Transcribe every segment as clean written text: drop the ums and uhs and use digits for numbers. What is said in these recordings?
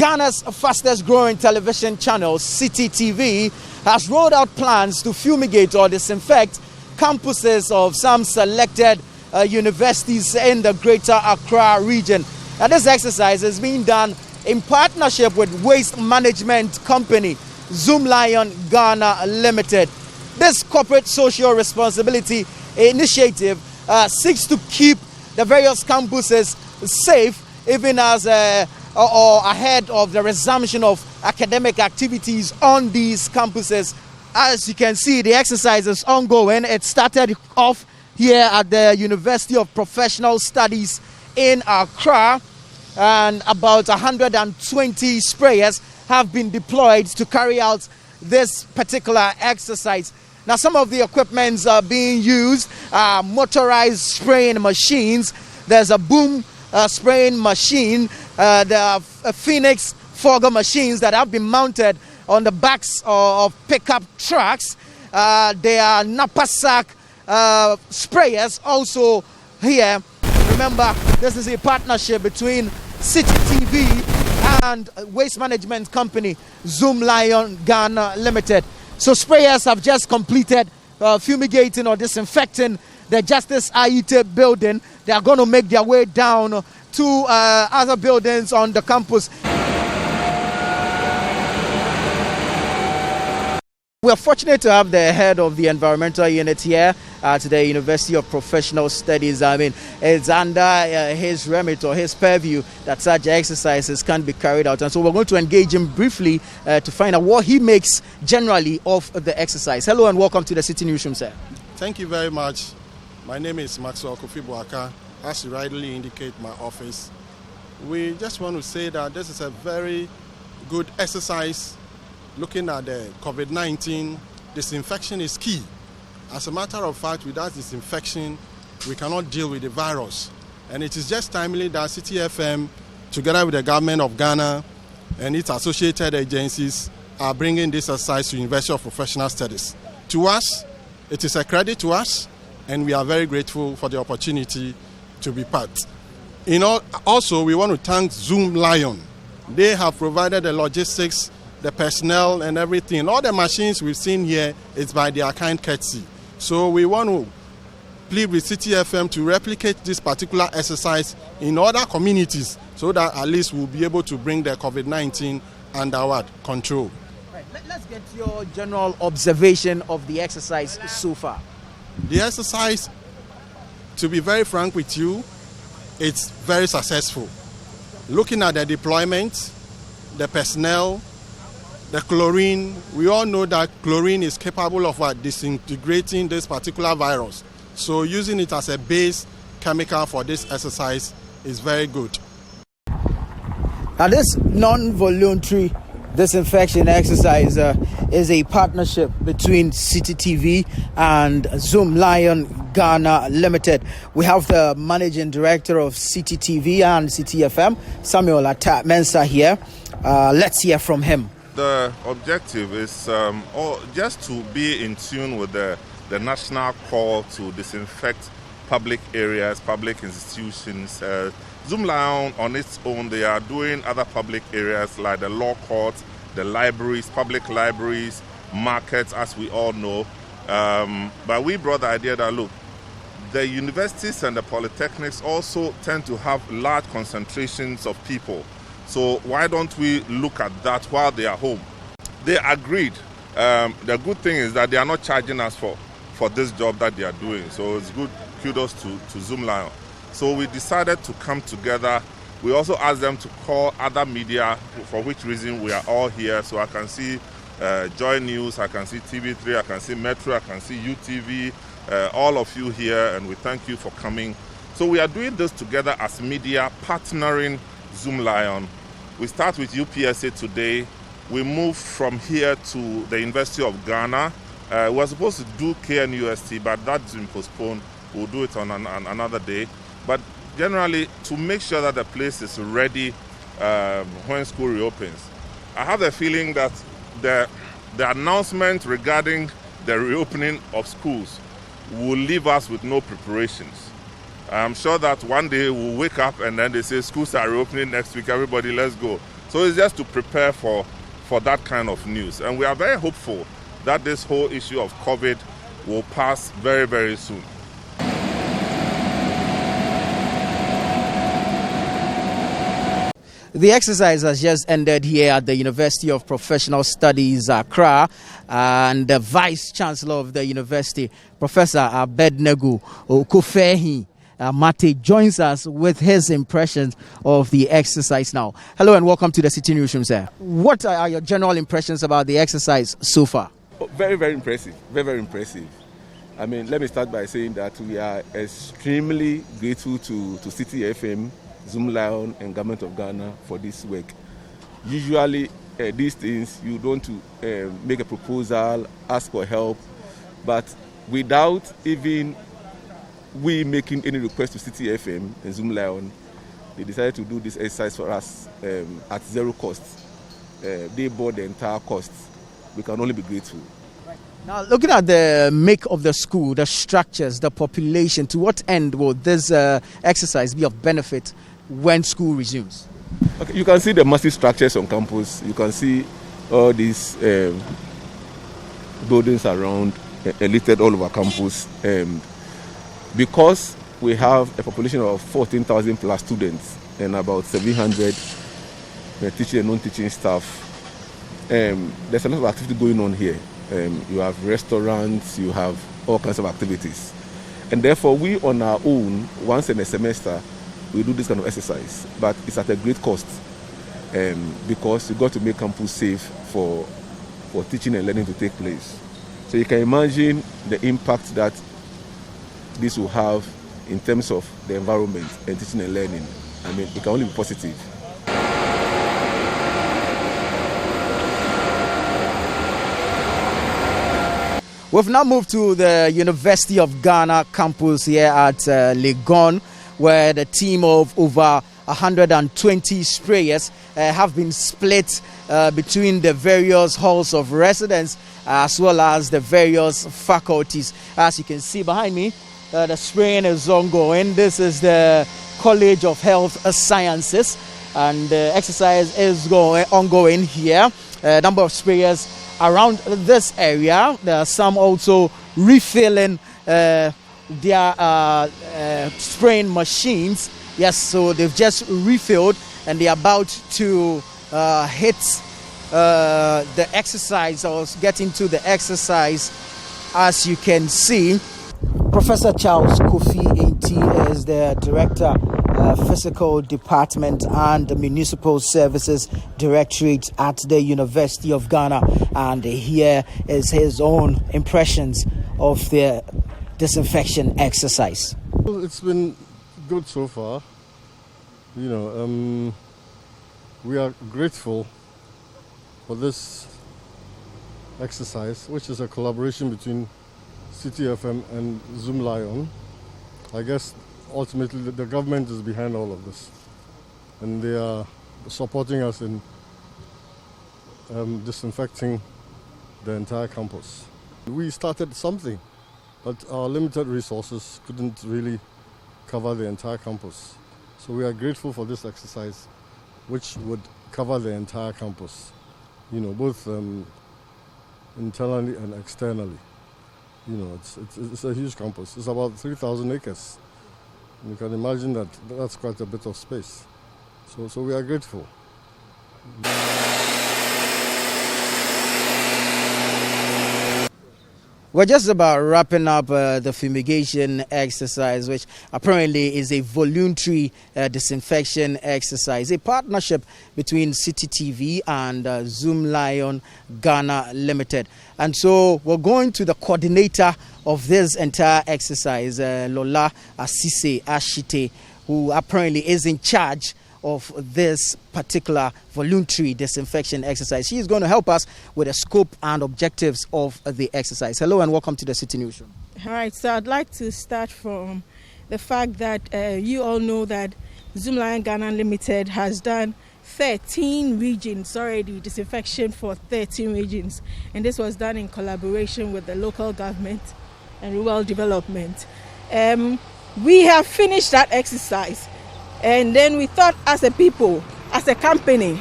Ghana's fastest growing television channel, Citi TV, has rolled out plans to fumigate or disinfect campuses of some selected universities in the greater Accra region. Now, this exercise is being done in partnership with waste management company Zoomlion Ghana Limited. This corporate social responsibility initiative seeks to keep the various campuses safe, even as or ahead of the resumption of academic activities on these campuses. As you can see, the exercise is ongoing. It started off here at the University of Professional Studies in Accra, and about 120 sprayers have been deployed to carry out this particular exercise. Now, some of the equipments being used are motorized spraying machines. There's a boom spraying machine. There are Phoenix fogger machines that have been mounted on the backs of pickup trucks. There are knapsack sprayers also here. Remember, this is a partnership between Citi TV and waste management company Zoomlion Ghana Limited. So sprayers have just completed fumigating or disinfecting the Justice Ayite building. They are going to make their way down to other buildings on the campus. We are fortunate to have the head of the environmental unit here at the University of Professional Studies. I mean, it's under his remit or his purview that such exercises can be carried out. And so we're going to engage him briefly to find out what he makes generally of the exercise. Hello and welcome to the Citi Newsroom, sir. Thank you very much. My name is Maxwell Kofi Boaka. As you rightly indicate my office, we just want to say that this is a very good exercise. Looking at the COVID-19, disinfection is key. As a matter of fact, without disinfection, we cannot deal with the virus. And it is just timely that Citi FM, together with the government of Ghana and its associated agencies, are bringing this exercise to University of Professional Studies. To us, it is a credit to us, and we are very grateful for the opportunity to be part. Also, we want to thank Zoomlion. They have provided the logistics, the personnel and everything. All the machines we've seen here is by their kind courtesy. So we want to plead with Citi FM to replicate this particular exercise in other communities so that at least we'll be able to bring the COVID-19 under control. Right. Let's get your general observation of the exercise so far. The exercise, to be very frank with you, it's very successful. Looking at the deployment, the personnel, the chlorine, we all know that chlorine is capable of disintegrating this particular virus. So using it as a base chemical for this exercise is very good. Now, this non-voluntary disinfection exercise is a partnership between Citi TV and Zoomlion Ghana Limited. We have the managing director of Citi TV and Citi FM, Samuel Atta-Mensah, here. Let's hear from him. The objective is just to be in tune with the national call to disinfect public areas, public institutions. Zoomlion on its own, they are doing other public areas like the law courts, the libraries, public libraries, markets, as we all know. But we brought the idea that, look, the universities and the polytechnics also tend to have large concentrations of people. So why don't we look at that while they are home? They agreed. The good thing is that they are not charging us for this job that they are doing. So it's good, kudos to Zoomlion. So we decided to come together. We also asked them to call other media, for which reason we are all here. So I can see Joy News, I can see TV3, I can see Metro, I can see UTV, all of you here, and we thank you for coming. So we are doing this together as media, partnering Zoomlion. We start with UPSA today. We move from here to the University of Ghana. We were supposed to do KNUST, but that's been postponed. We'll do it on another day. But generally, to make sure that the place is ready when school reopens. I have a feeling that the announcement regarding the reopening of schools will leave us with no preparations. I'm sure that one day we'll wake up and then they say schools are reopening next week, everybody let's go. So it's just to prepare for that kind of news. And we are very hopeful that this whole issue of COVID will pass very, very soon. The exercise has just ended here at the University of Professional Studies, Accra, and the Vice Chancellor of the University, Professor Abednego Okofehi Mate, joins us with his impressions of the exercise now. Hello and welcome to the Citi Newsroom, sir. What are your general impressions about the exercise so far? Very, very impressive. Very, very impressive. I mean, let me start by saying that we are extremely grateful to Citi FM, Zoomlion and Government of Ghana for this work. Usually these things you don't make a proposal, ask for help, but without even we making any request to Citi FM and Zoomlion, they decided to do this exercise for us at zero cost. They bore the entire cost. We can only be grateful. Now, looking at the make of the school, the structures, the population, to what end will this exercise be of benefit when school resumes? Okay, you can see the massive structures on campus. You can see all these buildings around, listed all over campus. Because we have a population of 14,000 plus students and about 700 teaching and non-teaching staff, there's a lot of activity going on here. You have restaurants, you have all kinds of activities. And therefore, we on our own, once in a semester, we do this kind of exercise. But it's at a great cost because you've got to make campus safe for teaching and learning to take place. So you can imagine the impact that this will have in terms of the environment and teaching and learning. I mean, it can only be positive. We've now moved to the University of Ghana campus here at Legon, where the team of over 120 sprayers have been split between the various halls of residence as well as the various faculties. As you can see behind me, the spraying is ongoing. This is the College of Health Sciences, and the exercise is ongoing here. A number of sprayers around this area. There are some also refilling their spraying machines. Yes, so they've just refilled and they're about to hit the exercise or get into the exercise. As you can see, Professor Charles Kofi Enti is the Director, Physical Department and the Municipal Services Directorate at the University of Ghana, and here is his own impressions of the disinfection exercise. Well, it's been good so far. You know, we are grateful for this exercise, which is a collaboration between Citi FM and Zoomlion. I guess ultimately the government is behind all of this, and they are supporting us in disinfecting the entire campus. We started something, but our limited resources couldn't really cover the entire campus. So we are grateful for this exercise, which would cover the entire campus, you know, both internally and externally. You know, it's a huge campus. It's about 3,000 acres. You can imagine that that's quite a bit of space. So we are grateful. We're just about wrapping up the fumigation exercise, which apparently is a voluntary disinfection exercise, a partnership between Citi TV and Zoomlion Ghana Limited. And so we're going to the coordinator of this entire exercise, Lola Asise Ashite, who apparently is in charge of this particular voluntary disinfection exercise. She is going to help us with the scope and objectives of the exercise. Hello and welcome to the Citi Newsroom. All right, so I'd like to start from the fact that you all know that Zoomlion Ghana Limited has done 13 regions already, disinfection for 13 regions, and this was done in collaboration with the local government and rural development. We have finished that exercise. And then we thought as a people, as a company,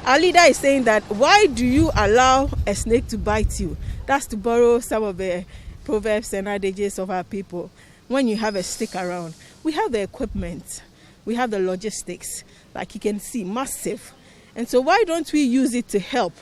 our leader is saying that why do you allow a snake to bite you? That's to borrow some of the proverbs and adages of our people. When you have a stick around, we have the equipment, we have the logistics, like you can see, massive. And so why don't we use it to help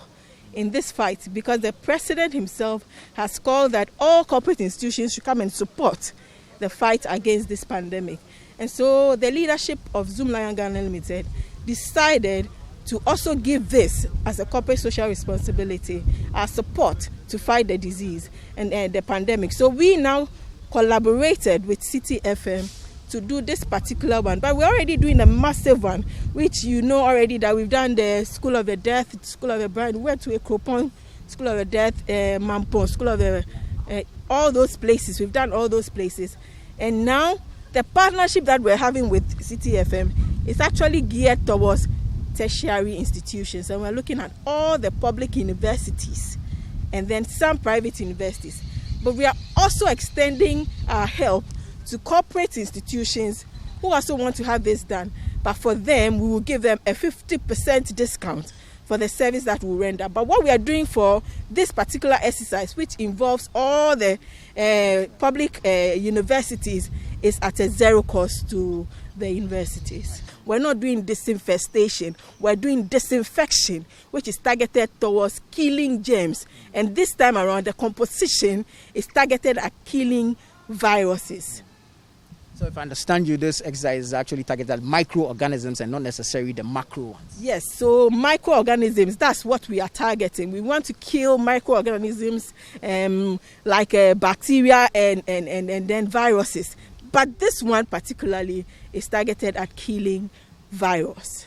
in this fight? Because the president himself has called that all corporate institutions should come and support the fight against this pandemic. And so the leadership of Zoomlion Ghana Limited decided to also give this as a corporate social responsibility, our support to fight the disease and the pandemic. So we now collaborated with Citi FM to do this particular one, but we're already doing a massive one, which you know already that we've done the School of the Death, School of the Bride, we went to Akropon, School of the Death, Mampon, School of the, all those places. We've done all those places. And now the partnership that we're having with Citi FM is actually geared towards tertiary institutions. And we're looking at all the public universities and then some private universities. But we are also extending our help to corporate institutions who also want to have this done. But for them, we will give them a 50% discount for the service that we render. But what we are doing for this particular exercise, which involves all the public universities, is at a zero cost to the universities. We're not doing disinfestation, we're doing disinfection, which is targeted towards killing germs. And this time around, the composition is targeted at killing viruses. So if I understand you, this exercise is actually targeted at microorganisms and not necessarily the macro ones. Yes, so microorganisms, that's what we are targeting. We want to kill microorganisms like bacteria and then viruses. But this one particularly is targeted at killing virus.